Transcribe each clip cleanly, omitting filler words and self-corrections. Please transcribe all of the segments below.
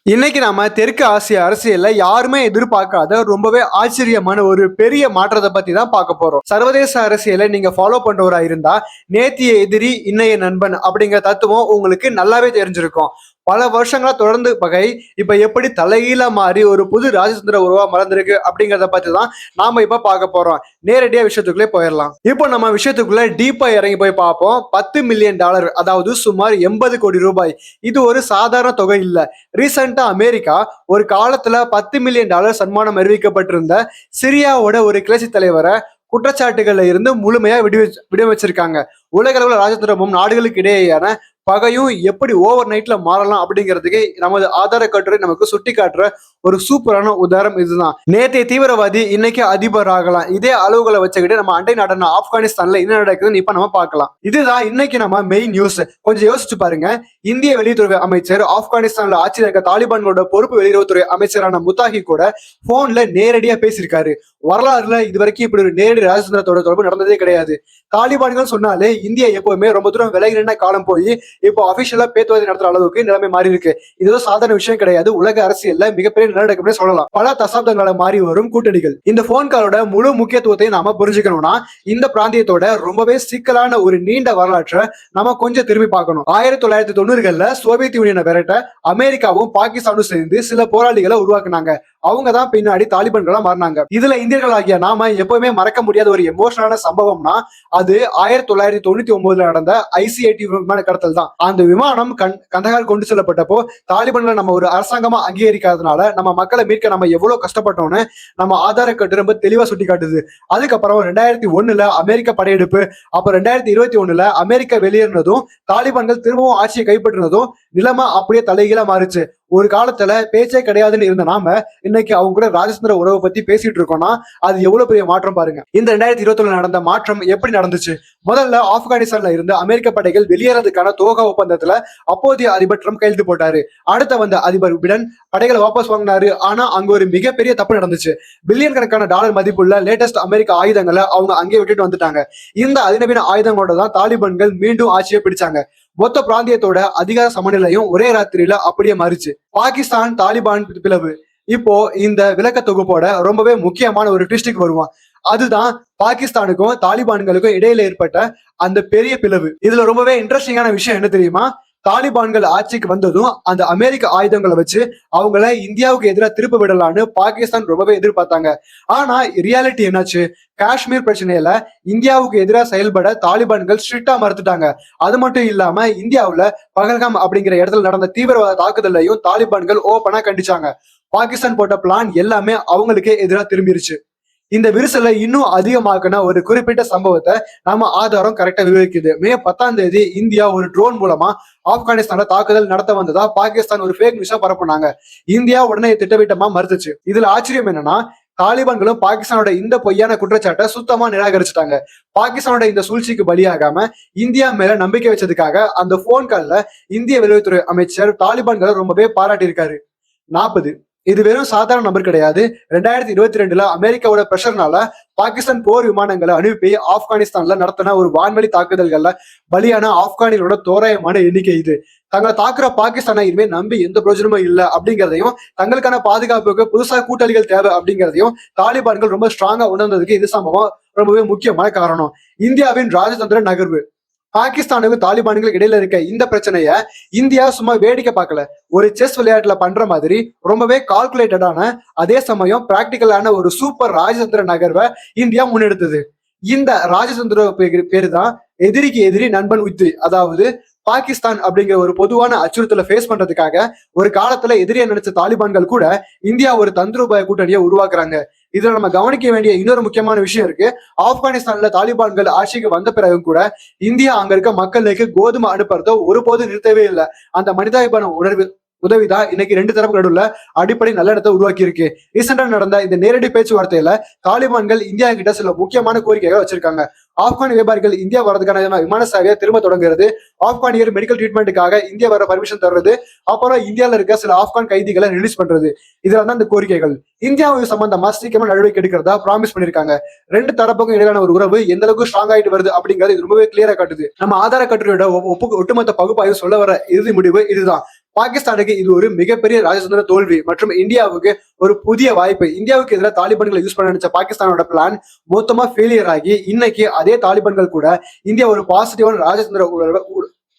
இன்னைக்கு நாம தெற்கு ஆசிய அரசியல்ல யாருமே எதிர்பார்க்காத ரொம்பவே ஆச்சரியமான ஒரு பெரிய மாற்றத்தை பத்தி தான் பார்க்க போறோம். சர்வதேச அரசியலை நீங்க ஃபாலோ பண்றவரா இருந்தா நேத்திய எதிரி இன்னைய நண்பன் அப்படிங்கிற தத்துவம் உங்களுக்கு நல்லாவே தெரிஞ்சிருக்கும். பல வருஷங்களா தொடர்ந்து பகை இப்ப எப்படி தலைகீழா மாறி ஒரு புது ராஜதந்திர உருவா மலர்ந்திருக்கு அப்படிங்கறத பத்தி தான் நாம இப்ப பார்க்க போறோம். நேரடியா விஷயத்துக்குள்ளே போயிடலாம். இப்போ நம்ம விஷயத்துக்குள்ள டீப்பா இறங்கி போய் பார்ப்போம். $10 மில்லியன், அதாவது சுமார் 80 கோடி ரூபாய். இது ஒரு சாதாரண தொகை இல்ல. ரீசெண்டா அமெரிக்கா ஒரு காலத்துல $10 மில்லியன் சன்மானம் அறிவிக்கப்பட்டிருந்த சிரியாவோட ஒரு கிளர்ச்சி தலைவரை குற்றச்சாட்டுகள்ல இருந்து முழுமையா விடுவிச்சிருக்காங்க. உலக அளவுல ராஜதந்திரமும் நாடுகளுக்கு இடையேயான பகையும் எப்படி ஓவர் நைட்ல மாறலாம் அப்படிங்கிறதுக்கு நமது ஆதார கட்டுரை நமக்கு சுட்டி காட்டுற ஒரு சூப்பரான உதாரணம் இதுதான். நேற்றைய தீவிரவாதி இன்னைக்கு அதிபர் ஆகலாம். இதே அளவுகளை வச்சுக்கிட்டு நம்ம அண்டை நாடான ஆப்கானிஸ்தான்ல என்ன நடக்குதுன்னு இப்ப நம்ம பார்க்கலாம். இதுதான் இன்னைக்கு நம்ம மெயின் நியூஸ். கொஞ்சம் யோசிச்சு பாருங்க. இந்திய வெளியுறவு அமைச்சர் ஆப்கானிஸ்தான்ல ஆட்சியில் இருக்க தாலிபான்களோட பொறுப்பு வெளியுறவுத்துறை அமைச்சரான முத்தாஹி கூட போன்ல நேரடியா பேசியிருக்காரு. வரலாறுல இது வரைக்கும் இப்படி ஒரு நேரடி ராஜதந்திரத்தோட தொடர்பு நடந்ததே கிடையாது. தாலிபான்கள் சொன்னாலே இந்தியா எப்பவுமே ரொம்ப தூரம் விலகி நின்ற காலம் போய் இப்போ அபிஷியலா பேச்சுவார்த்தை நடத்துற அளவுக்கு நிலைமை மாறி இருக்கு. இது சாதாரண விஷயம் கிடையாது. உலக அரசியல்ல மிகப்பெரிய நிலநடுக்கம்னே சொல்லலாம். பல தசாப்தங்களை மாறி வரும் கூட்டணிகள். இந்த போன் காலோட முழு முக்கியத்துவத்தை நாம புரிஞ்சுக்கணும்னா இந்த பிராந்தியத்தோட ரொம்பவே சிக்கலான ஒரு நீண்ட வரலாற்றை நம்ம கொஞ்சம் திரும்பி பார்க்கணும். 1990கள்ல சோவியத் யூனியனை விரட்ட அமெரிக்காவும் பாகிஸ்தானும் சேர்ந்து சில போராளிகளை உருவாக்குனாங்க. அவங்க தான் பின்னாடி தாலிபான்களா மாறினாங்க. இதுல இந்தியர்களாகிய நாம எப்பவுமே மறக்க முடியாத ஒரு எமோஷனலான சம்பவம்னா அது 1999 நடந்த IC-80 விமான கடத்தல் தான். அந்த விமானம் கந்தகார் கொண்டு செல்லப்பட்டப்போ தாலிபான்களை நம்ம ஒரு அரசாங்கமா அங்கீகரிக்காதனால நம்ம மக்களை மீட்க நம்ம எவ்வளவு கஷ்டப்பட்டோம்னு நம்ம ஆதார கட்டு ரொம்ப தெளிவா சுட்டி காட்டுது. அதுக்கப்புறம் 2001ல அமெரிக்க படையெடுப்பு, அப்புறம் 2021ல அமெரிக்கா வெளியேறினதும் தாலிபான்கள் திரும்பவும் ஆட்சியை கைப்பற்றினதும் நிலைமை அப்படியே தலைகீழா மாறுச்சு. ஒரு காலத்துல பேச்சே கிடையாதுன்னு இருந்த நாம இன்னைக்கு அவங்க கூட ராஜதந்திர உறவை பத்தி பேசிட்டு இருக்கோம்னா அது எவ்வளவு பெரிய மாற்றம் பாருங்க. இந்த 2021 நடந்த மாற்றம் எப்படி நடந்துச்சு? முதல்ல ஆப்கானிஸ்தான்ல இருந்து அமெரிக்க படைகள் வெளியேறதுக்கான தோகா ஒப்பந்தத்துல அப்போதைய அதிபர் ட்ரம்ப் கையெழுத்து போட்டாரு. அடுத்த வந்த அதிபர் பிடன் படைகளை வாபஸ் வாங்கினாரு. ஆனா அங்க ஒரு மிகப்பெரிய தப்பு நடந்துச்சு. பில்லியன் கணக்கான டாலர் மதிப்புள்ள லேட்டஸ்ட் அமெரிக்க ஆயுதங்களை அவங்க அங்கே விட்டுட்டு வந்துட்டாங்க. இந்த அதிநவீன ஆயுதங்களோட தான் தாலிபான்கள் மீண்டும் ஆட்சியை பிடிச்சாங்க. மொத்த பிராந்தியத்தோட அதிகார சமநிலையும் ஒரே ராத்திரியில அப்படியே மாறிச்சு. பாகிஸ்தான் தாலிபான் பிளவு. இப்போ இந்த விளக்க தொகுப்போட ரொம்பவே முக்கியமான ஒரு ட்விஸ்டுக்கு வருவான். அதுதான் பாகிஸ்தானுக்கும் தாலிபான்களுக்கும் இடையில ஏற்பட்ட அந்த பெரிய பிளவு. இதுல ரொம்பவே இன்ட்ரெஸ்டிங்கான விஷயம் என்ன தெரியுமா? தாலிபான்கள் ஆட்சிக்கு வந்ததும் அந்த அமெரிக்க ஆயுதங்களை வச்சு அவங்கள இந்தியாவுக்கு எதிராக திருப்ப விடலான்னு பாகிஸ்தான் ரொம்பவே எதிர்பார்த்தாங்க. ஆனா ரியாலிட்டி என்னாச்சு? காஷ்மீர் பிரச்சனையில இந்தியாவுக்கு எதிராக செயல்பட தாலிபான்கள் ஸ்ட்ரிக்டா மறுத்துட்டாங்க. அது மட்டும் இல்லாம இந்தியாவுல பகல்காம் அப்படிங்கிற இடத்துல நடந்த தீவிரவாத தாக்குதலையும் தாலிபான்கள் ஓப்பனா கண்டிச்சாங்க. பாகிஸ்தான் போட்ட பிளான் எல்லாமே அவங்களுக்கே எதிராக திரும்பிருச்சு. இந்த விரிசலை இன்னும் அதிகமாக்குன ஒரு குறிப்பிட்ட சம்பவத்தை நம்ம ஆதாரம் கரெக்டா விவரிக்குது. மே 10 இந்தியா ஒரு ட்ரோன் மூலமா ஆப்கானிஸ்தான்ல தாக்குதல் நடத்த வந்ததா பாகிஸ்தான் ஒரு ஃபேக் நியூஸா பரப்புனாங்க. இந்தியா உடனே திட்டவட்டமா மறுத்துச்சு. இதுல ஆச்சரியம் என்னன்னா தாலிபான்களும் பாகிஸ்தானோட இந்த பொய்யான குற்றச்சாட்டை சுத்தமா நிராகரிச்சுட்டாங்க. பாகிஸ்தானோட இந்த சூழ்ச்சிக்கு பலியாகாம இந்தியா மேல நம்பிக்கை வச்சதுக்காக அந்த போன் கால்ல இந்திய வெளியுறவுத்துறை அமைச்சர் தாலிபான்களை ரொம்பவே பாராட்டியிருக்காரு. 40 இது வெறும் சாதாரண நபர் கிடையாது. 2022ல அமெரிக்காவோட பிரஷர்னால பாகிஸ்தான் போர் விமானங்களை அனுப்பி ஆப்கானிஸ்தான்ல நடத்தின ஒரு வான்வெளி தாக்குதல்கள்ல பலியான ஆப்கானிகளோட தோராயமான எண்ணிக்கை இது. தங்களை தாக்குற பாகிஸ்தானை இனிமே நம்பி எந்த பிரயோஜனமும் இல்லை அப்படிங்கிறதையும் தங்களுக்கான பாதுகாப்புக்கு புதுசா கூட்டாளிகள் தேவை அப்படிங்கிறதையும் தாலிபான்கள் ரொம்ப ஸ்ட்ராங்கா உணர்ந்ததுக்கு இது சம்பவம் ரொம்பவே முக்கியமான காரணம். இந்தியாவின் ராஜதந்திர நகர்வு. பாகிஸ்தானுக்கும் தாலிபான்களுக்கு இடையில இருக்க இந்த பிரச்சனைய இந்தியா சும்மா வேடிக்கை பார்க்கல. ஒரு செஸ் விளையாட்டுல பண்ற மாதிரி ரொம்பவே கால்குலேட்டடான அதே சமயம் பிராக்டிக்கலான ஒரு சூப்பர் ராஜதந்திர நகர்வை இந்தியா முன்னெடுத்தது. இந்த ராஜதந்திர பேரு தான் எதிரிக்கு எதிரி நண்பன் உத்தி. அதாவது பாகிஸ்தான் அப்படிங்கிற ஒரு பொதுவான அச்சுறுத்தலை ஃபேஸ் பண்றதுக்காக ஒரு காலத்துல எதிரியா நினைச்ச தாலிபான்கள் கூட இந்தியா ஒரு தந்திரோபாய கூட்டணியை உருவாக்குறாங்க. இதுல நம்ம கவனிக்க வேண்டிய இன்னொரு முக்கியமான விஷயம் இருக்கு. ஆப்கானிஸ்தான்ல தாலிபான்கள் ஆட்சிக்கு வந்த பிறகு கூட இந்தியா அங்க இருக்க மக்களுக்கு கோதுமை அனுப்புறதோ ஒருபோதும் நிறுத்தவே இல்லை. அந்த மனிதாபிமான உதவிதான் இன்னைக்கு ரெண்டு தரப்பு நடுவுல அடிப்படை நல்லிடத்தை உருவாக்கி இருக்கு. ரீசெண்டா நடந்த இந்த நேரடி பேச்சுவார்த்தையில தாலிபான்கள் இந்தியா கிட்ட சில முக்கியமான கோரிக்கைகள் வச்சிருக்காங்க. ஆப்கான் வியாபாரிகள் இந்தியா வரதுக்கான விமான சேவையை திரும்ப தொடங்குறது, ஆப்கானியர் மெடிக்கல் ட்ரீட்மெண்ட்டுக்காக இந்தியா வர பர்மிஷன் தர்றது, அப்புறம் இந்தியாவில் இருக்க சில ஆப்கான் கைதிகளை ரிலீஸ் பண்றது. இதெல்லாம் தான் இந்த கோரிக்கைகள். இந்தியாவுக்கு சம்பந்தமா சீக்கிரமா நடவடிக்கை எடுக்கிறதா ப்ராமிஸ் பண்ணிருக்காங்க. ரெண்டு தரப்புக்கும் இடையிலான ஒரு உறவு எந்த அளவுக்கு ஸ்ட்ராங் ஆயிட்டு வருது அப்படிங்கிறது இது ரொம்பவே கிளியரா காட்டுது. நம்ம ஆதார கட்டுரையோட ஒட்டுமொத்த பகுப்பாய்வு சொல்ல வர இறுதி முடிவு இதுதான். பாகிஸ்தானுக்கு இது ஒரு மிகப்பெரிய ராஜதந்திர தோல்வி மற்றும் இந்தியாவுக்கு ஒரு புதிய வாய்ப்பு. இந்தியாவுக்கு எதிராக தாலிபான்களை யூஸ் பண்ண நினைச்ச பாகிஸ்தானோட பிளான் மொத்தமா ஃபெயிலியர் ஆகி இன்னைக்கு அதே தாலிபான்கள் கூட இந்தியா ஒரு பாசிட்டிவான ராஜதந்திர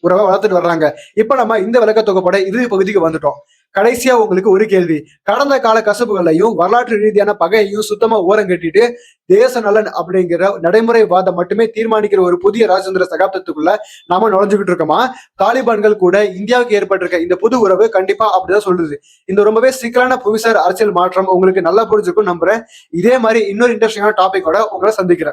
உறவை வளர்த்துட்டு வர்றாங்க. இப்ப நம்ம இந்த விளக்க தொகுப்போட இறுதி பகுதிக்கு வந்துட்டோம். கடைசியா உங்களுக்கு ஒரு கேள்வி. கடந்த கால கசப்புகளையும் வரலாற்று ரீதியான பகையையும் சுத்தமா ஓரம் கட்டிட்டு தேச நலன் அப்படிங்கிற நடைமுறைவாதம் மட்டுமே தீர்மானிக்கிற ஒரு புதிய ராஜேந்திர சகாப்தத்துக்குள்ள நாம நுழைஞ்சுக்கிட்டு இருக்கோமா? தாலிபான்கள் கூட இந்தியாவுக்கு ஏற்பட்டிருக்க இந்த புது உறவு கண்டிப்பா அப்படிதான் சொல்லுது. இந்த ரொம்பவே சிக்கலான புவிசார் அரசியல் மாற்றம் உங்களுக்கு நல்லா புரிஞ்சுக்கும் நம்புறேன். இதே மாதிரி இன்னொரு இன்ட்ரெஸ்டிங்கான டாபிக்கோட உங்களை சந்திக்கிறேன்.